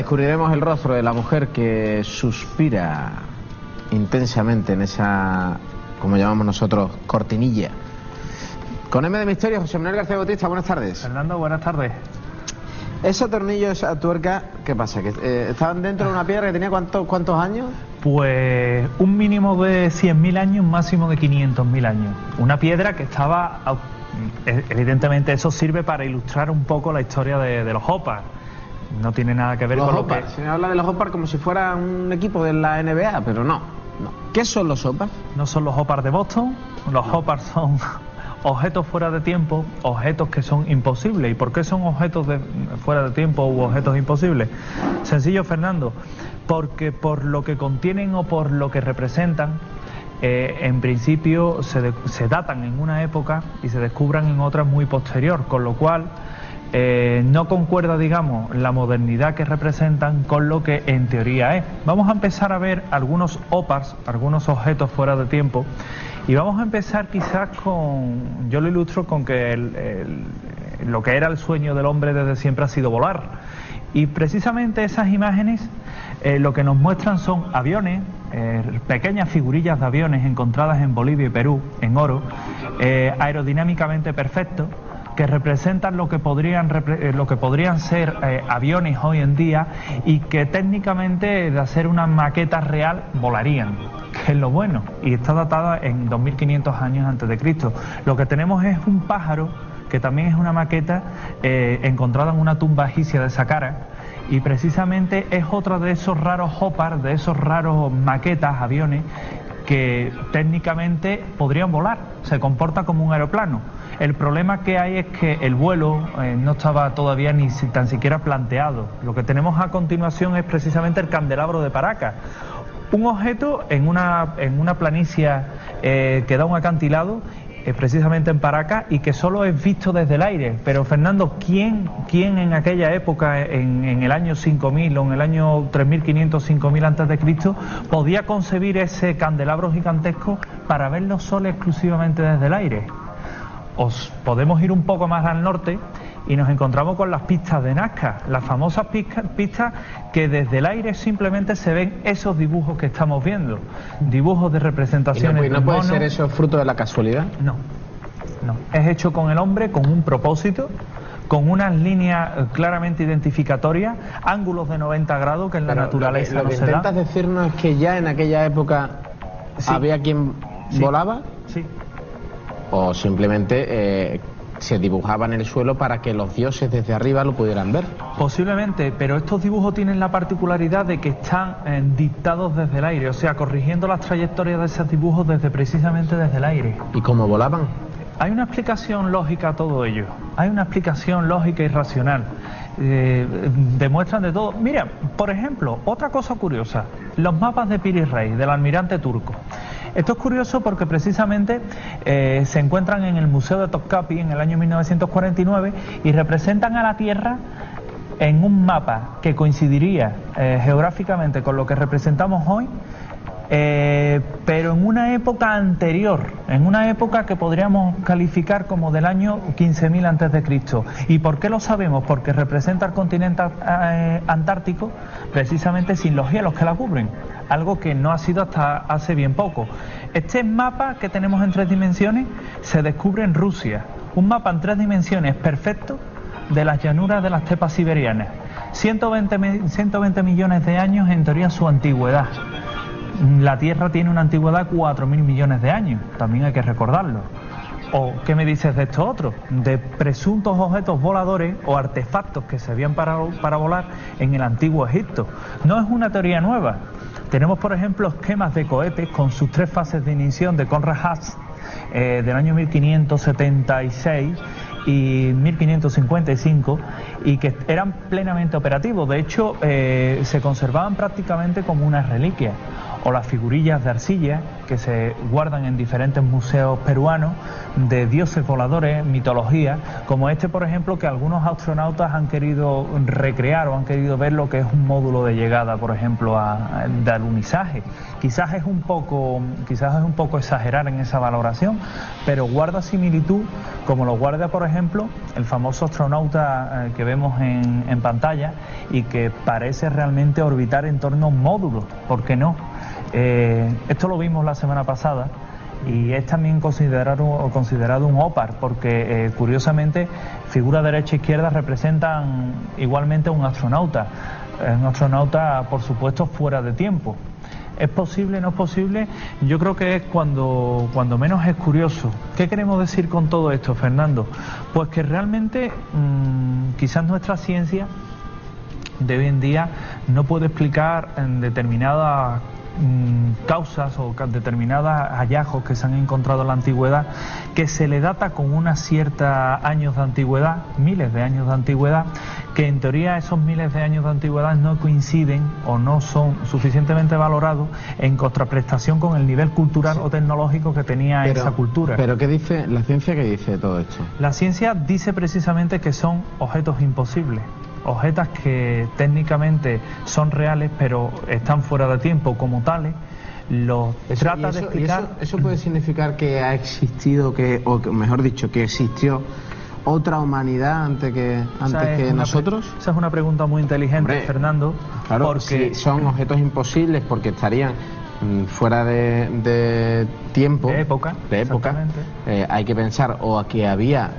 descubriremos el rostro de la mujer que suspira intensamente en esa, como llamamos nosotros, cortinilla. Con M de Misterio, José Manuel García Bautista, buenas tardes. Fernando, buenas tardes. Ese tornillo, esa tuerca, ¿qué pasa? ¿Que estaban dentro de una piedra que tenía cuántos años? Pues un mínimo de 100.000 años, un máximo de 500.000 años. Una piedra que estaba... Evidentemente eso sirve para ilustrar un poco la historia de los Hoppers. No tiene nada que ver con lo que... Se habla de los Hoppers como si fuera un equipo de la NBA, pero no. ¿Qué son los Hoppers? No son los Hoppers de Boston. Los Hoppers son objetos fuera de tiempo, objetos que son imposibles. ¿Y por qué son objetos fuera de tiempo u objetos imposibles? Sencillo, Fernando, porque por lo que contienen o por lo que representan, en principio se datan en una época y se descubran en otra muy posterior, con lo cual no concuerda, digamos, la modernidad que representan con lo que en teoría es. Vamos a empezar a ver algunos Hoppers, algunos objetos fuera de tiempo, y vamos a empezar quizás con, yo lo ilustro con que lo que era el sueño del hombre desde siempre ha sido volar, y precisamente esas imágenes lo que nos muestran son aviones, pequeñas figurillas de aviones encontradas en Bolivia y Perú, en oro, aerodinámicamente perfectos, que representan lo que podrían ser aviones hoy en día y que técnicamente, de hacer una maqueta real, volarían, que es lo bueno, y está datada en 2500 años antes de Cristo. Lo que tenemos es un pájaro, que también es una maqueta encontrada en una tumba egipcia de Saqqara, y precisamente es otra de esos raros Hoppers, de esos raros maquetas, aviones, que técnicamente podrían volar, se comporta como un aeroplano. El problema que hay es que el vuelo no estaba todavía ni tan siquiera planteado. Lo que tenemos a continuación es precisamente el candelabro de Paracas, un objeto en una planicie que da un acantilado, precisamente en Paracas, y que solo es visto desde el aire. Pero Fernando, ¿quién en aquella época, en el año 5000 o en el año 3500, 5000 antes de Cristo, podía concebir ese candelabro gigantesco para verlo solo exclusivamente desde el aire? Os podemos ir un poco más al norte y nos encontramos con las pistas de Nazca, las famosas pistas que desde el aire simplemente se ven esos dibujos que estamos viendo, dibujos de representaciones. ¿Y no puede ser eso fruto de la casualidad? No, es hecho con el hombre, con un propósito, con unas líneas claramente identificatorias, ángulos de 90 grados que en la naturaleza no se dan. ¿Lo que intentas decirnos es que ya en aquella época había quien volaba? Sí. ¿O simplemente se dibujaba en el suelo para que los dioses desde arriba lo pudieran ver? Posiblemente, pero estos dibujos tienen la particularidad de que están dictados desde el aire, o sea, corrigiendo las trayectorias de esos dibujos precisamente desde el aire. ¿Y cómo volaban? Hay una explicación lógica a todo ello, hay una explicación lógica y racional. Demuestran de todo. Mira, por ejemplo, otra cosa curiosa, los mapas de Piri Reis, del almirante turco. Esto es curioso porque precisamente se encuentran en el Museo de Topkapi en el año 1949 y representan a la Tierra en un mapa que coincidiría geográficamente con lo que representamos hoy, pero en una época anterior, en una época que podríamos calificar como del año 15.000 antes de Cristo. ¿Y por qué lo sabemos? Porque representa el continente antártico precisamente sin los hielos que la cubren, algo que no ha sido hasta hace bien poco. Este mapa que tenemos en 3 dimensiones se descubre en Rusia, un mapa en 3 dimensiones perfecto de las llanuras de las estepas siberianas, 120 millones de años en teoría su antigüedad. La Tierra tiene una antigüedad de 4.000 millones de años, también hay que recordarlo. ¿O qué me dices de esto otro? De presuntos objetos voladores o artefactos que servían para volar en el antiguo Egipto. No es una teoría nueva. Tenemos, por ejemplo, esquemas de cohetes con sus 3 fases de ignición de Conrad Haas del año 1576 y 1555, y que eran plenamente operativos. De hecho, se conservaban prácticamente como una reliquia. O las figurillas de arcilla que se guardan en diferentes museos peruanos de dioses voladores, mitología, como este, por ejemplo, que algunos astronautas han querido recrear o han querido ver lo que es un módulo de llegada, por ejemplo, de alunizaje. Quizás es un poco exagerar en esa valoración, pero guarda similitud, como lo guarda, por ejemplo, el famoso astronauta que vemos en pantalla y que parece realmente orbitar en torno a un módulo. ¿Por qué no? Esto lo vimos la semana pasada y es también considerado un OPAR, porque curiosamente figura derecha e izquierda representan igualmente a un astronauta, por supuesto fuera de tiempo. ¿Es posible, no es posible? Yo creo que es cuando menos es curioso. ¿Qué queremos decir con todo esto, Fernando? Pues que realmente quizás nuestra ciencia de hoy en día no puede explicar en determinadas causas o determinados hallazgos que se han encontrado en la antigüedad, que se le data con unos ciertos años de antigüedad, miles de años de antigüedad, que en teoría esos miles de años de antigüedad no coinciden o no son suficientemente valorados en contraprestación con el nivel cultural o tecnológico que tenía esa cultura. ¿Pero qué dice la ciencia? ¿Qué dice de todo esto? La ciencia dice precisamente que son objetos imposibles, objetos que técnicamente son reales pero están fuera de tiempo como tales. Trata de explicar. ¿Eso puede significar que ha existido, o mejor dicho, que existió otra humanidad antes que nosotros? Esa es una pregunta muy inteligente, hombre, Fernando. Claro, porque si son objetos imposibles, porque estarían fuera de tiempo, de época, hay que pensar o a que había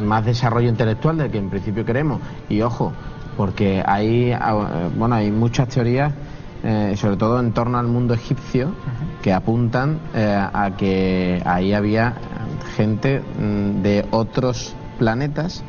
más desarrollo intelectual del que en principio queremos, y ojo, porque hay muchas teorías, sobre todo en torno al mundo egipcio, que apuntan a que ahí había gente de otros planetas,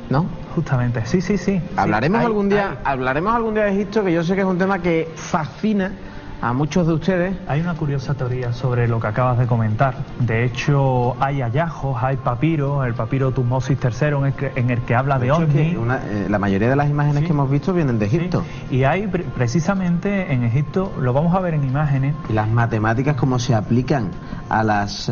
¿no? Justamente, sí. Hablaremos algún día de Egipto, que yo sé que es un tema que fascina a muchos de ustedes. Hay una curiosa teoría sobre lo que acabas de comentar. De hecho, hay hallazgos, hay papiros, el papiro Tutmosis III en el que habla de ovnis. La mayoría de las imágenes que hemos visto vienen de Egipto. Sí. Y hay precisamente en Egipto, lo vamos a ver en imágenes. Y las matemáticas, cómo se aplican a las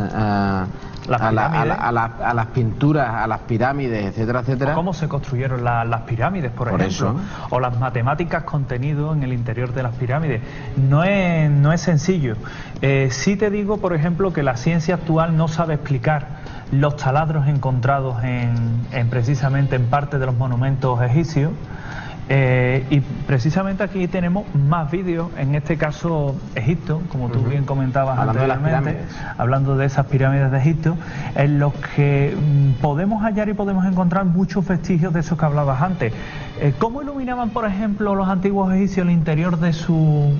pinturas, a las pirámides, etcétera, etcétera. O cómo se construyeron las pirámides, por ejemplo. Eso. O las matemáticas contenidas en el interior de las pirámides. No es sencillo. Sí te digo, por ejemplo, que la ciencia actual no sabe explicar los taladros encontrados precisamente en parte de los monumentos egipcios. Y precisamente aquí tenemos más vídeos, en este caso Egipto, como tú bien comentabas anteriormente, hablando de esas pirámides de Egipto, en los que podemos hallar y podemos encontrar muchos vestigios de esos que hablabas antes. ¿Cómo iluminaban, por ejemplo, los antiguos egipcios el interior de sus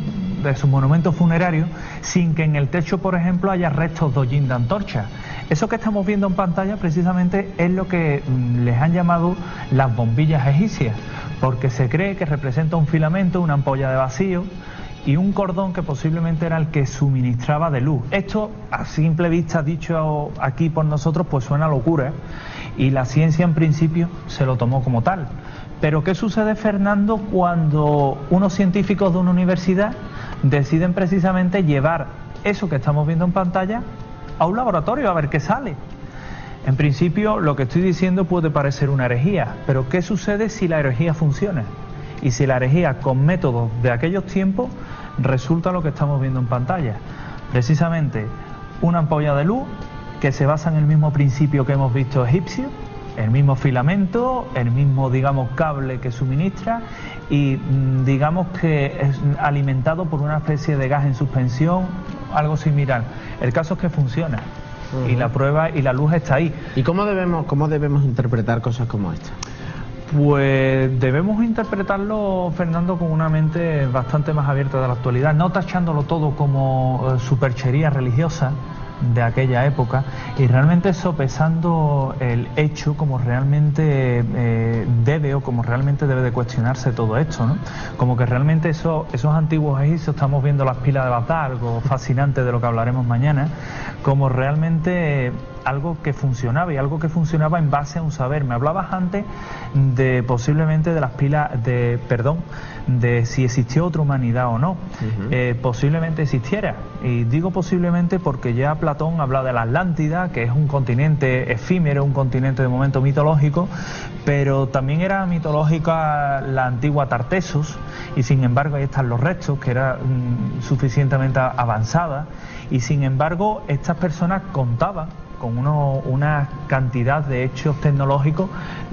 monumentos funerarios sin que en el techo, por ejemplo, haya restos de hollín de antorcha? Eso que estamos viendo en pantalla precisamente es lo que les han llamado las bombillas egipcias, porque se cree que representa un filamento, una ampolla de vacío y un cordón que posiblemente era el que suministraba de luz. Esto, a simple vista, dicho aquí por nosotros, pues suena a locura, y la ciencia en principio se lo tomó como tal. Pero ¿qué sucede, Fernando, cuando unos científicos de una universidad deciden precisamente llevar eso que estamos viendo en pantalla a un laboratorio a ver qué sale? En principio, lo que estoy diciendo puede parecer una herejía, pero ¿qué sucede si la herejía funciona? Y si la herejía con métodos de aquellos tiempos resulta lo que estamos viendo en pantalla. Precisamente una ampolla de luz que se basa en el mismo principio que hemos visto egipcio, el mismo filamento, el mismo, digamos, cable que suministra y digamos que es alimentado por una especie de gas en suspensión, algo similar. El caso es que funciona. Y la prueba y la luz está ahí. ¿Y cómo debemos interpretar cosas como esta? Pues debemos interpretarlo, Fernando, con una mente bastante más abierta de la actualidad, no tachándolo todo como superchería religiosa de aquella época, y realmente sopesando el hecho como realmente debe, o como realmente debe de cuestionarse todo esto, ¿no? Como que realmente esos antiguos egipcios, estamos viendo las pilas de Bata, algo fascinante de lo que hablaremos mañana, como realmente algo que funcionaba, y algo que funcionaba en base a un saber. Me hablabas antes de posiblemente de las pilas de si existió otra humanidad o no. Posiblemente existiera, y digo posiblemente porque ya Platón habla de la Atlántida, que es un continente efímero, un continente de momento mitológico, pero también era mitológica la antigua Tartessos, y sin embargo ahí están los restos, que era suficientemente avanzada, y sin embargo estas personas contaban con una cantidad de hechos tecnológicos,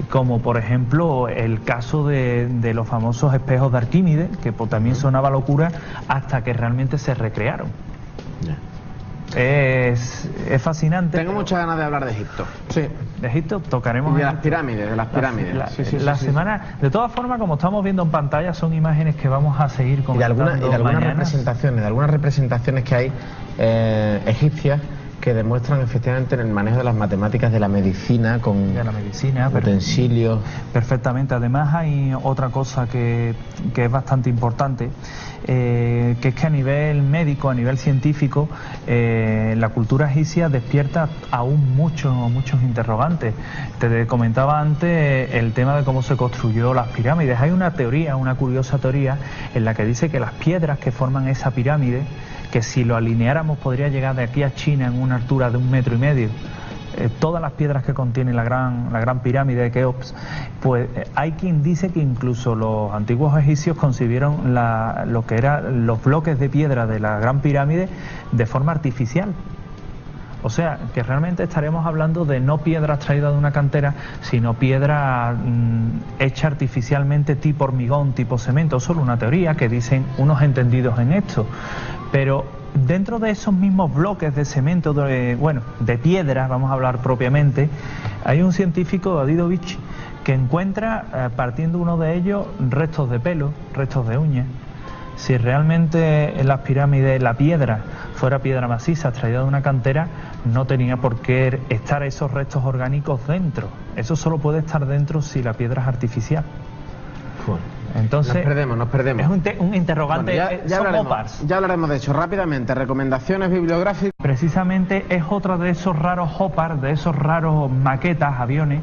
como por ejemplo el caso de los famosos espejos de Arquímedes, que también sonaba locura hasta que realmente se recrearon. Es fascinante. Tengo muchas ganas de hablar de Egipto. Sí. De Egipto tocaremos. Y de las pirámides, La semana. De todas formas, como estamos viendo en pantalla, son imágenes que vamos a seguir comentando. Y de algunas representaciones que hay egipcias, que demuestran efectivamente en el manejo de las matemáticas, de la medicina, con utensilios. Perfectamente. Además hay otra cosa que es bastante importante, que es que a nivel médico, a nivel científico, la cultura egipcia despierta aún muchos interrogantes. Te comentaba antes el tema de cómo se construyó las pirámides. Hay una teoría, una curiosa teoría, en la que dice que las piedras que forman esa pirámide, que si lo alineáramos podría llegar de aquí a China en una altura de 1,5 metros, todas las piedras que contiene la gran pirámide de Keops, pues hay quien dice que incluso los antiguos egipcios concibieron lo que eran los bloques de piedra de la gran pirámide de forma artificial. O sea, que realmente estaremos hablando de no piedras traídas de una cantera, sino piedra hecha artificialmente tipo hormigón, tipo cemento. Es solo una teoría que dicen unos entendidos en esto. Pero dentro de esos mismos bloques de cemento, de piedra, vamos a hablar propiamente, hay un científico, Davidovich, que encuentra, partiendo uno de ellos, restos de pelo, restos de uñas. Si realmente en las pirámides la piedra fuera piedra maciza extraída de una cantera, no tenía por qué estar esos restos orgánicos dentro. Eso solo puede estar dentro si la piedra es artificial. Entonces, nos perdemos. Es un interrogante. Bueno, ya hablaremos de eso rápidamente. Recomendaciones bibliográficas. Precisamente es otra de esos raros Hopars, de esos raros maquetas, aviones,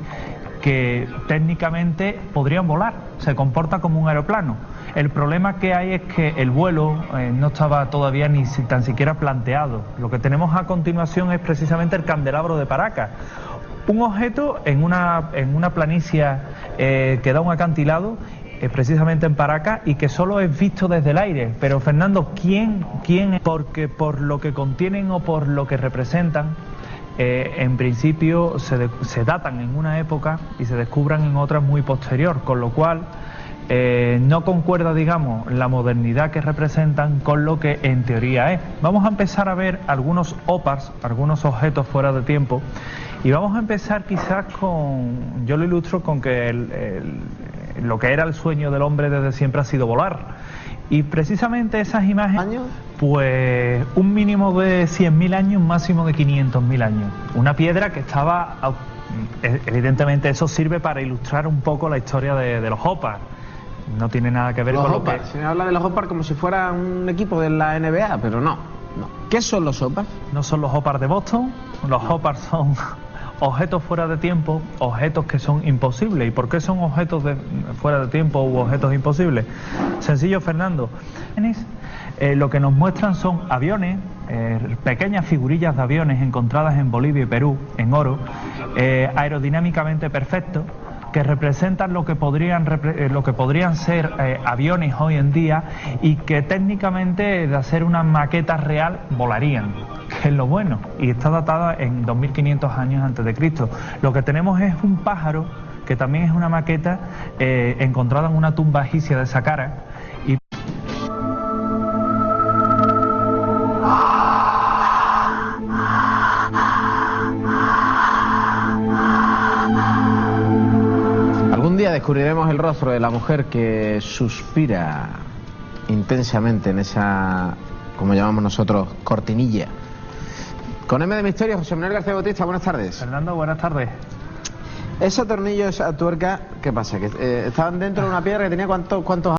que técnicamente podrían volar. Se comporta como un aeroplano. El problema que hay es que el vuelo no estaba todavía ni tan siquiera planteado. Lo que tenemos a continuación es precisamente el candelabro de Paracas. Un objeto en una planicie que da un acantilado, precisamente en Paracas, y que solo es visto desde el aire. Pero Fernando, ¿quién? Porque por lo que contienen o por lo que representan, en principio se datan en una época y se descubran en otra muy posterior, con lo cual no concuerda, digamos, la modernidad que representan con lo que en teoría es. Vamos a empezar a ver algunos OPARs, algunos objetos fuera de tiempo, y vamos a empezar quizás yo lo ilustro con que lo que era el sueño del hombre desde siempre ha sido volar. Y precisamente esas imágenes, pues un mínimo de 100.000 años, un máximo de 500.000 años. Una piedra que estaba, evidentemente eso sirve para ilustrar un poco la historia de los Hopars. No tiene nada que ver con lo que... Se habla de los Hopars como si fuera un equipo de la NBA, pero no. ¿Qué son los Hopars? No son los Hopars de Boston. Los Hopars son objetos fuera de tiempo, objetos que son imposibles. ¿Y por qué son objetos fuera de tiempo u objetos imposibles? Sencillo, Fernando. Lo que nos muestran son aviones, pequeñas figurillas de aviones encontradas en Bolivia y Perú, en oro, aerodinámicamente perfectos, que representan lo que podrían ser aviones hoy en día, y que técnicamente, de hacer una maqueta real, volarían, que es lo bueno, y está datada en 2500 años antes de Cristo. Lo que tenemos es un pájaro, que también es una maqueta encontrada en una tumba egipcia de Saqqara. Descubriremos el rostro de la mujer que suspira intensamente en esa, como llamamos nosotros, cortinilla. Con M de Misterio, José Manuel García Bautista, buenas tardes. Fernando, buenas tardes. Ese tornillo, esa tuerca, ¿qué pasa? Que estaban dentro de una piedra que tenía ¿cuántos